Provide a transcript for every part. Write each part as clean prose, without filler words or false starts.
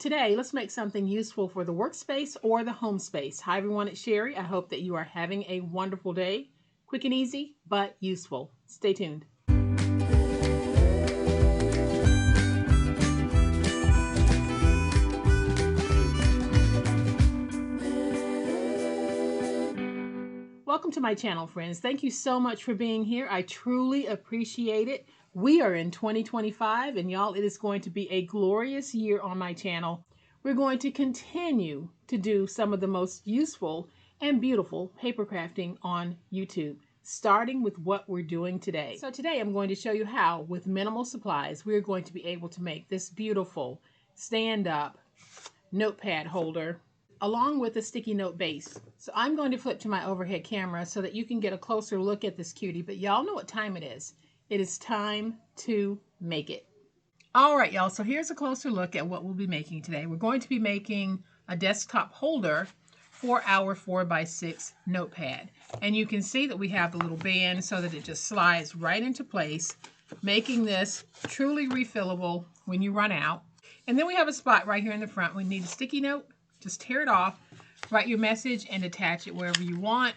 Today, let's make something useful for the workspace or the home space. Hi everyone, it's Sherry. I hope that you are having a wonderful day. Quick and easy, but useful. Stay tuned. Welcome to my channel, friends. Thank you so much for being here. I truly appreciate it. We are in 2025, and y'all, it is going to be a glorious year on my channel. We're going to continue to do some of the most useful and beautiful paper crafting on YouTube, starting with what we're doing today. So today I'm going to show you how, with minimal supplies, we're going to be able to make this beautiful stand-up notepad holder along with a sticky note base. So I'm going to flip to my overhead camera so that you can get a closer look at this cutie, but y'all know what time it is. It is time to make it. All right, y'all, so here's a closer look at what we'll be making today. We're going to be making a desktop holder for our 4x6 notepad. And you can see that we have the little band so that it just slides right into place, making this truly refillable when you run out. And then we have a spot right here in the front. We need a sticky note. Just tear it off, write your message, and attach it wherever you want.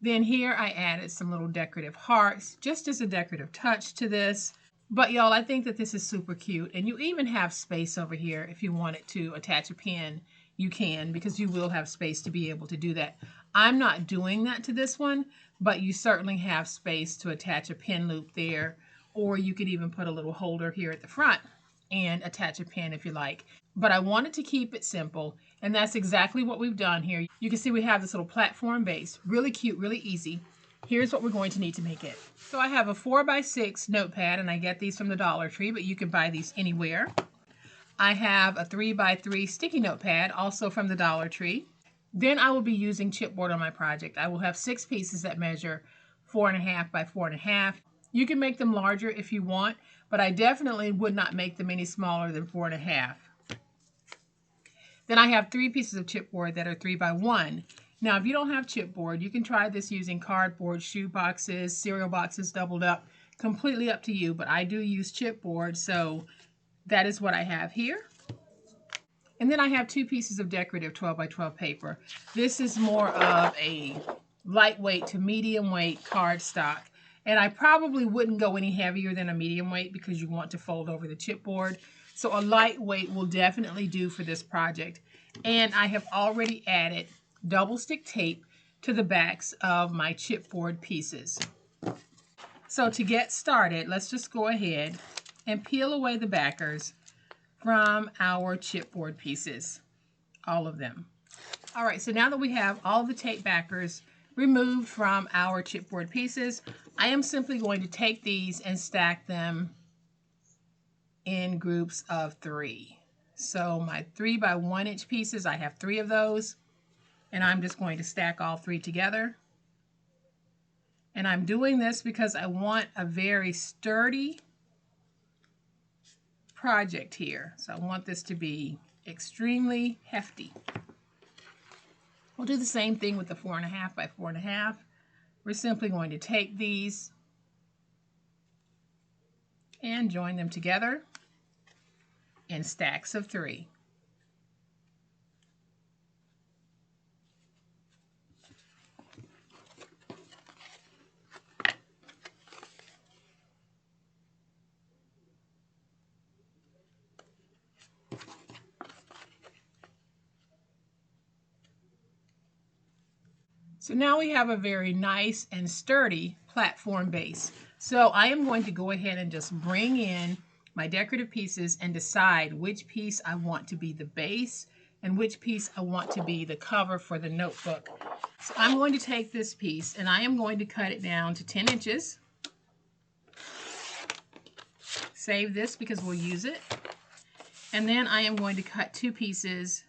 Then here I added some little decorative hearts, just as a decorative touch to this. But y'all, I think that this is super cute. And you even have space over here if you wanted to attach a pin, you can, because you will have space to be able to do that. I'm not doing that to this one, but you certainly have space to attach a pin loop there, or you could even put a little holder here at the front and attach a pin if you like. But I wanted to keep it simple, and that's exactly what we've done here. You can see we have this little platform base, really cute, really easy. Here's what we're going to need to make it. So I have a 4x6 notepad, and I get these from the Dollar Tree, but you can buy these anywhere. I have a 3x3 sticky notepad, also from the Dollar Tree. Then I will be using chipboard on my project. I will have 6 pieces that measure 4.5 by 4.5. You can make them larger if you want, but I definitely would not make them any smaller than 4.5. Then I have 3 pieces of chipboard that are 3x1. Now, if you don't have chipboard, you can try this using cardboard, shoe boxes, cereal boxes doubled up. Completely up to you, but I do use chipboard, so that is what I have here. And then I have 2 pieces of decorative 12x12 paper. This is more of a lightweight to medium weight cardstock. And I probably wouldn't go any heavier than a medium weight because you want to fold over the chipboard. So a lightweight will definitely do for this project. And I have already added double stick tape to the backs of my chipboard pieces. So to get started, let's just go ahead and peel away the backers from our chipboard pieces, all of them. All right, so now that we have all the tape backers removed from our chipboard pieces, I am simply going to take these and stack them in groups of 3. So my 3x1 inch pieces, I have 3 of those, and I'm just going to stack all 3 together. And I'm doing this because I want a very sturdy project here. So I want this to be extremely hefty. We'll do the same thing with the 4.5 by 4.5. We're simply going to take these and join them together in stacks of 3. So now we have a very nice and sturdy platform base. So I am going to go ahead and just bring in my decorative pieces and decide which piece I want to be the base and which piece I want to be the cover for the notebook. So I'm going to take this piece and I am going to cut it down to 10 inches. Save this because we'll use it. And then I am going to cut 2 pieces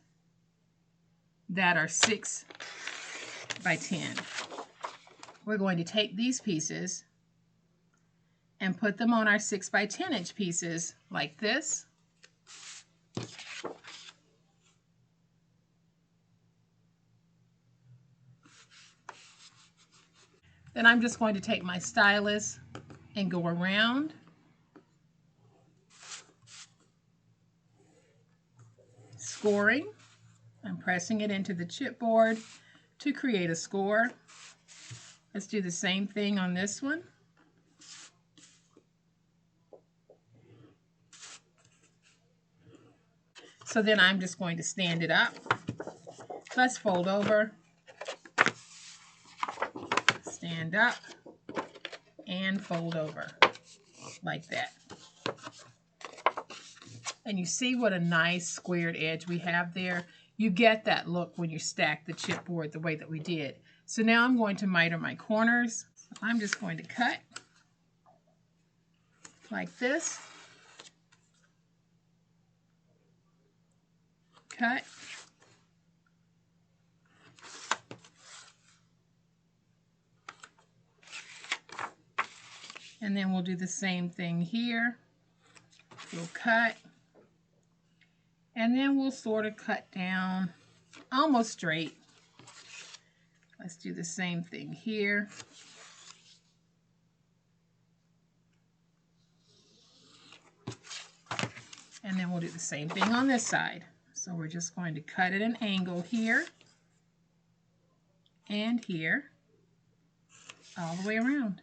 that are 6 by 10. We're going to take these pieces and put them on our 6 by 10 inch pieces like this. Then I'm just going to take my stylus and go around scoring. I'm pressing it into the chipboard to create a score. Let's do the same thing on this one. So then I'm just going to stand it up. Let's fold over, stand up, and fold over like that. And you see what a nice squared edge we have there? You get that look when you stack the chipboard the way that we did. So now I'm going to miter my corners. I'm just going to cut like this. Cut. And then we'll do the same thing here. We'll cut. And then we'll sort of cut down almost straight. Let's do the same thing here. And then we'll do the same thing on this side. So we're just going to cut at an angle here and here, all the way around.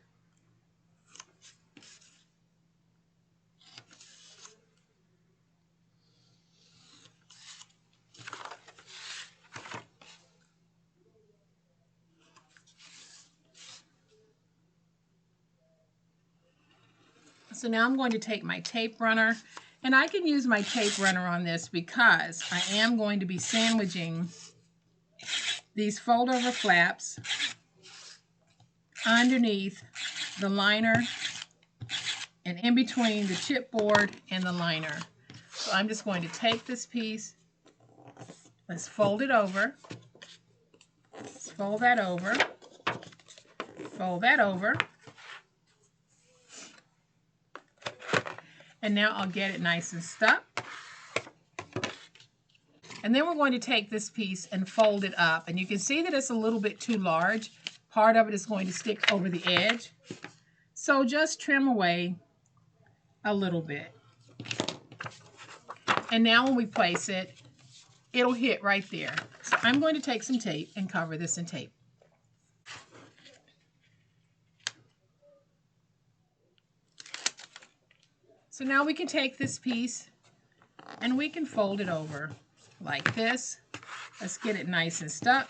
So now I'm going to take my tape runner, and I can use my tape runner on this because I am going to be sandwiching these fold over flaps underneath the liner and in between the chipboard and the liner. So I'm just going to take this piece, let's fold it over, let's fold that over, fold that over. And now I'll get it nice and stuck. And then we're going to take this piece and fold it up. And you can see that it's a little bit too large. Part of it is going to stick over the edge. So just trim away a little bit. And now when we place it, it'll hit right there. So I'm going to take some tape and cover this in tape. So now we can take this piece and we can fold it over like this. Let's get it nice and stuck.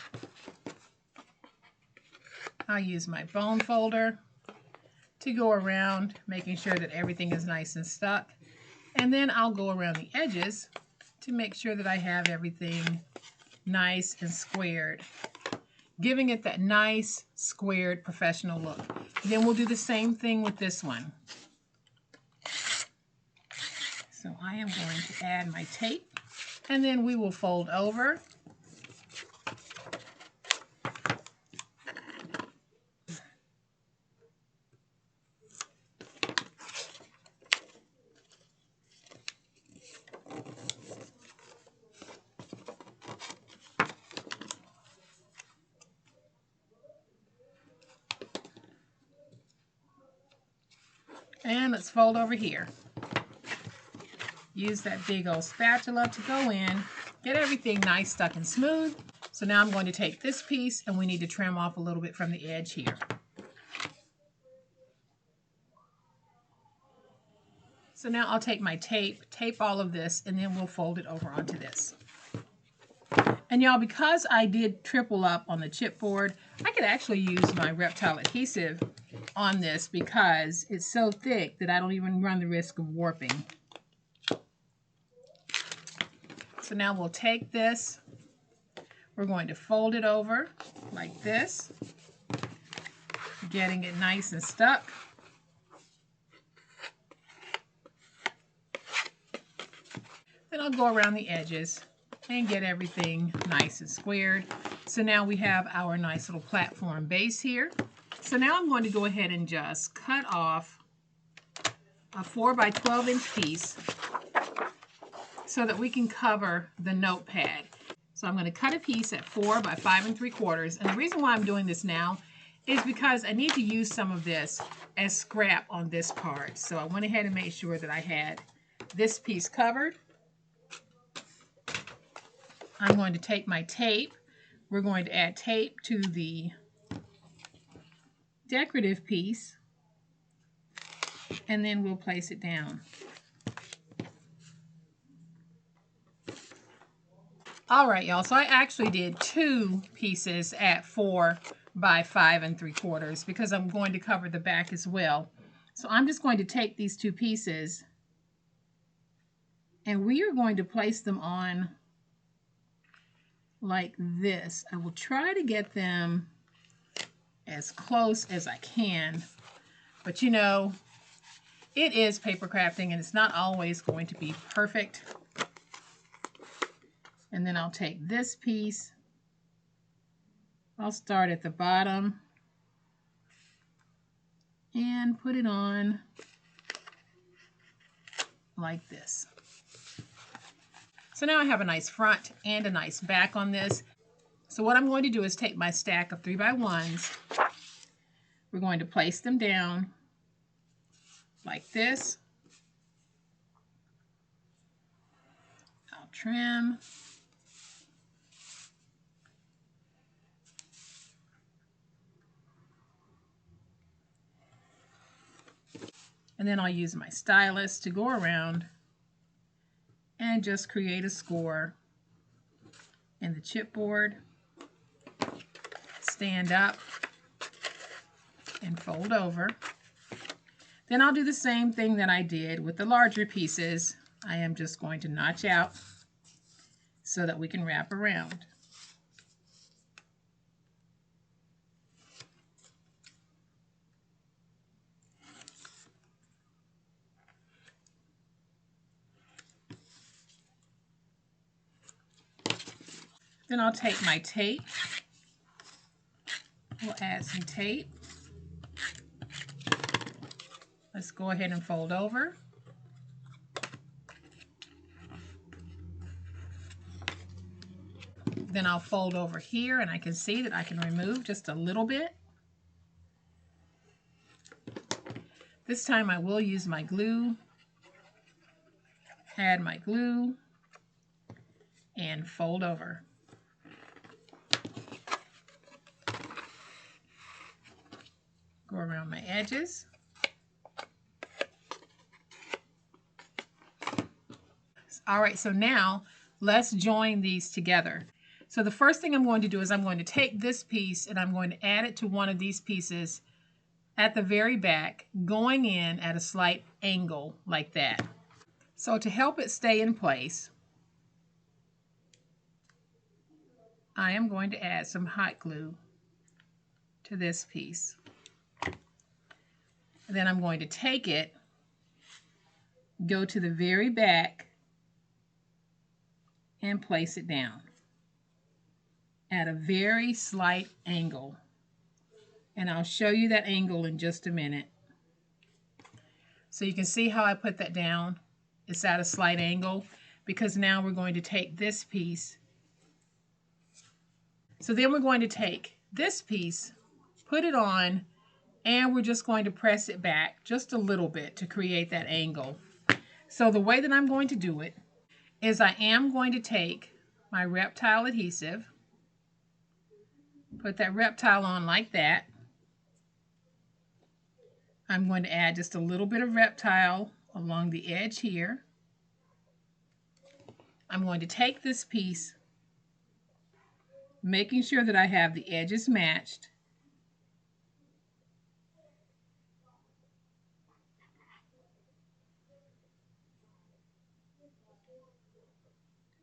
I'll use my bone folder to go around, making sure that everything is nice and stuck. And then I'll go around the edges to make sure that I have everything nice and squared, giving it that nice, squared, professional look. Then we'll do the same thing with this one. So I am going to add my tape, and then we will fold over. And let's fold over here. Use that big old spatula to go in, get everything nice, stuck, and smooth. So now I'm going to take this piece, and we need to trim off a little bit from the edge here. So now I'll take my tape all of this, and then we'll fold it over onto this. And y'all, because I did triple up on the chipboard, I could actually use my reptile adhesive on this because it's so thick that I don't even run the risk of warping. So now we'll take this, we're going to fold it over like this, getting it nice and stuck. Then I'll go around the edges and get everything nice and squared. So now we have our nice little platform base here. So now I'm going to go ahead and just cut off a 4 by 12 inch piece so that we can cover the notepad. So I'm going to cut a piece at 4 by 5 3/4. And the reason why I'm doing this now is because I need to use some of this as scrap on this part. So I went ahead and made sure that I had this piece covered. I'm going to take my tape. We're going to add tape to the decorative piece, and then we'll place it down. All right, y'all, so I actually did 2 pieces at 4 by 5 3/4 because I'm going to cover the back as well. So I'm just going to take these 2 pieces and we are going to place them on like this. I will try to get them as close as I can, but you know, it is paper crafting and it's not always going to be perfect. And then I'll take this piece. I'll start at the bottom and put it on like this. So now I have a nice front and a nice back on this. So what I'm going to do is take my stack of 3x1s. We're going to place them down like this. I'll trim. And then I'll use my stylus to go around and just create a score in the chipboard. Stand up and fold over. Then I'll do the same thing that I did with the larger pieces. I am just going to notch out so that we can wrap around. Then I'll take my tape. We'll add some tape. Let's go ahead and fold over. Then I'll fold over here and I can see that I can remove just a little bit. This time I will use my glue. Add my glue and fold over. Go around my edges. All right, so now let's join these together. So the first thing I'm going to do is I'm going to take this piece and I'm going to add it to one of these pieces at the very back, going in at a slight angle like that. So to help it stay in place, I am going to add some hot glue to this piece. And then I'm going to take it, go to the very back, and place it down at a very slight angle. And I'll show you that angle in just a minute. So you can see how I put that down. It's at a slight angle because now we're going to take this piece. So then we're going to take this piece, put it on, and we're just going to press it back just a little bit to create that angle. So the way that I'm going to do it is I am going to take my reptile adhesive, put that reptile on like that. I'm going to add just a little bit of reptile along the edge here. I'm going to take this piece, making sure that I have the edges matched.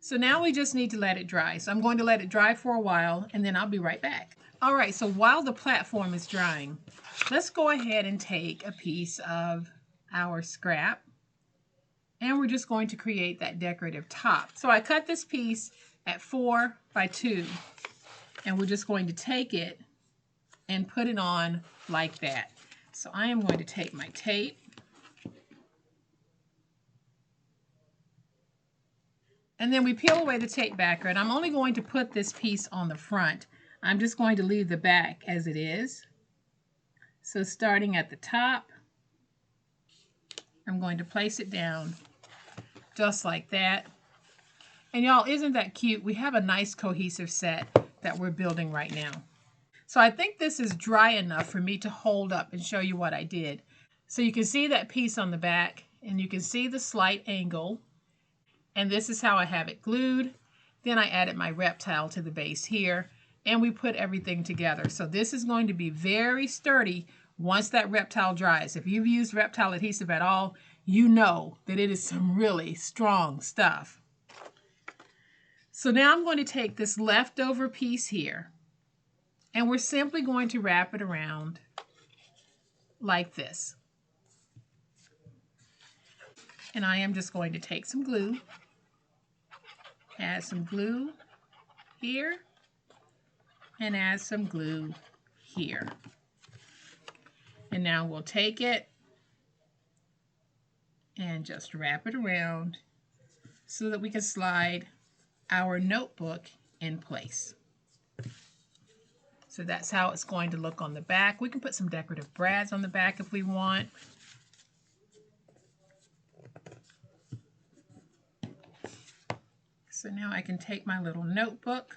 So now we just need to let it dry. So I'm going to let it dry for a while and then I'll be right back. All right, so while the platform is drying, let's go ahead and take a piece of our scrap and we're just going to create that decorative top. So I cut this piece at 4 by 2 and we're just going to take it and put it on like that. So I am going to take my tape and then we peel away the tape backer, and I'm only going to put this piece on the front. I'm just going to leave the back as it is. So starting at the top, I'm going to place it down just like that. And y'all, isn't that cute? We have a nice cohesive set that we're building right now. So I think this is dry enough for me to hold up and show you what I did. So you can see that piece on the back, and you can see the slight angle. And this is how I have it glued. Then I added my reptile to the base here, and we put everything together. So this is going to be very sturdy once that reptile dries. If you've used reptile adhesive at all, you know that it is some really strong stuff. So now I'm going to take this leftover piece here, and we're simply going to wrap it around like this. And I am just going to take some glue, add some glue here, and add some glue here. And now we'll take it and just wrap it around so that we can slide our notebook in place. So that's how it's going to look on the back. We can put some decorative brads on the back if we want. So now I can take my little notebook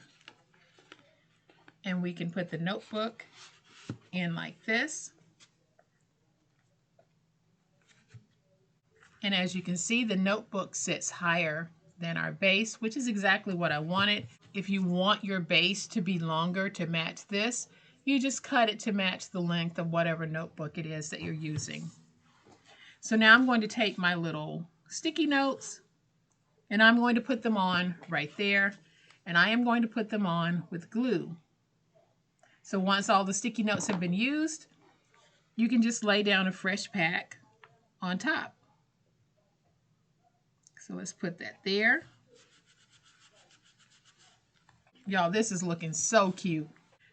and we can put the notebook in like this. And as you can see, the notebook sits higher than our base, which is exactly what I wanted. If you want your base to be longer to match this, you just cut it to match the length of whatever notebook it is that you're using. So now I'm going to take my little sticky notes and I'm going to put them on right there, and I am going to put them on with glue. So once all the sticky notes have been used, you can just lay down a fresh pack on top. So let's put that there. Y'all, this is looking so cute.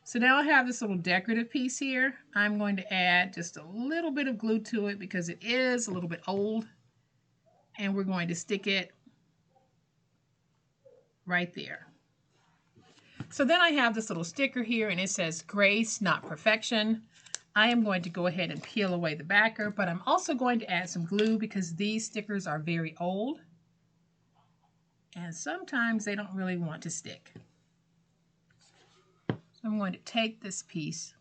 So now I have this little decorative piece here. I'm going to add just a little bit of glue to it because it is a little bit old. And we're going to stick it right there. So then I have this little sticker here and it says grace, not perfection. I am going to go ahead and peel away the backer, but I'm also going to add some glue because these stickers are very old and sometimes they don't really want to stick. So I'm going to take this piece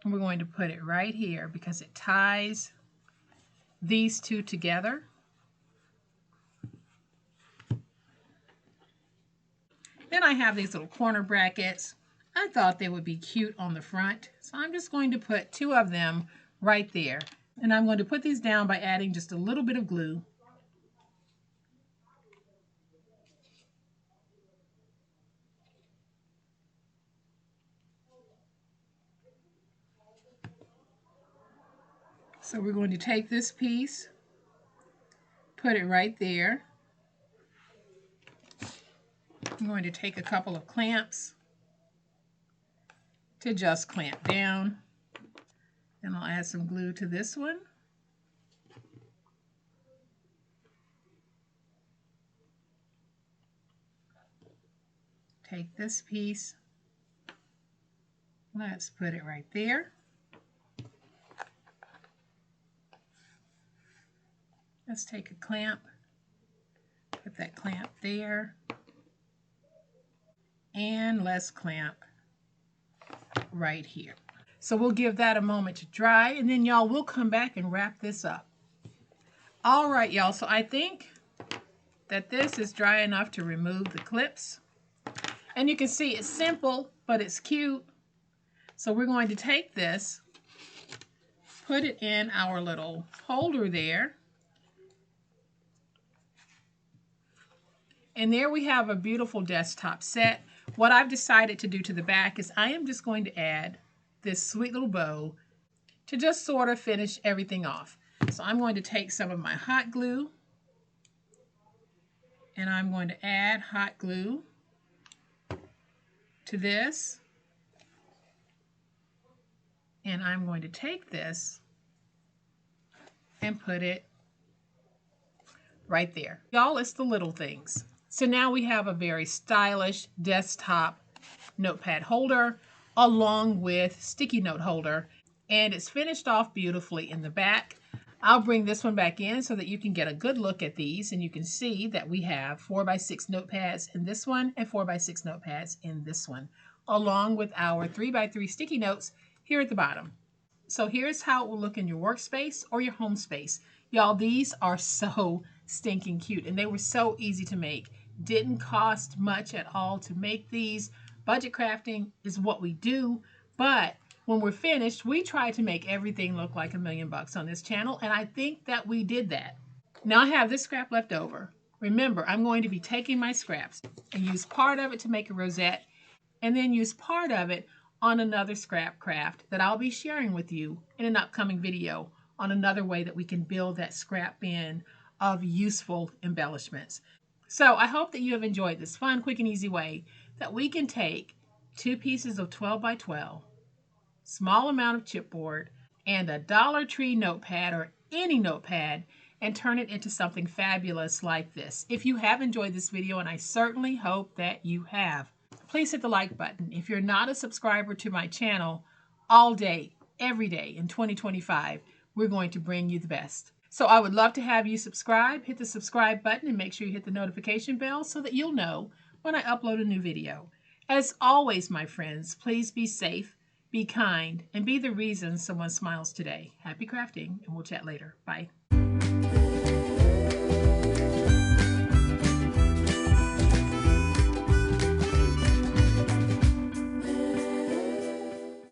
and we're going to put it right here because it ties these two together. Then I have these little corner brackets. I thought they would be cute on the front, so I'm just going to put 2 of them right there. And I'm going to put these down by adding just a little bit of glue. So we're going to take this piece, put it right there. I'm going to take a couple of clamps to just clamp down. And I'll add some glue to this one. Take this piece. Let's put it right there. Let's take a clamp, put that clamp there, and let's clamp right here. So we'll give that a moment to dry, and then y'all, we'll come back and wrap this up. All right, y'all, so I think that this is dry enough to remove the clips. And you can see it's simple, but it's cute. So we're going to take this, put it in our little holder there. And there we have a beautiful desktop set. What I've decided to do to the back is I am just going to add this sweet little bow to just sort of finish everything off. So I'm going to take some of my hot glue and I'm going to add hot glue to this. And I'm going to take this and put it right there. Y'all, it's the little things. So now we have a very stylish desktop notepad holder along with sticky note holder, and it's finished off beautifully in the back. I'll bring this one back in so that you can get a good look at these, and you can see that we have 4x6 notepads in this one and 4x6 notepads in this one, along with our 3x3 sticky notes here at the bottom. So here's how it will look in your workspace or your home space. Y'all, these are so stinking cute, and they were so easy to make. Didn't cost much at all to make these. Budget crafting is what we do, but when we're finished, we try to make everything look like $1,000,000 on this channel, and I think that we did that. Now I have this scrap left over. Remember, I'm going to be taking my scraps and use part of it to make a rosette, and then use part of it on another scrap craft that I'll be sharing with you in an upcoming video on another way that we can build that scrap bin of useful embellishments. So I hope that you have enjoyed this fun, quick, and easy way that we can take 2 pieces of 12x12, small amount of chipboard, and a Dollar Tree notepad or any notepad and turn it into something fabulous like this. If you have enjoyed this video, and I certainly hope that you have, please hit the like button. If you're not a subscriber to my channel, all day, every day in 2025, we're going to bring you the best. So I would love to have you subscribe. Hit the subscribe button and make sure you hit the notification bell so that you'll know when I upload a new video. As always, my friends, please be safe, be kind, and be the reason someone smiles today. Happy crafting, and we'll chat later. Bye.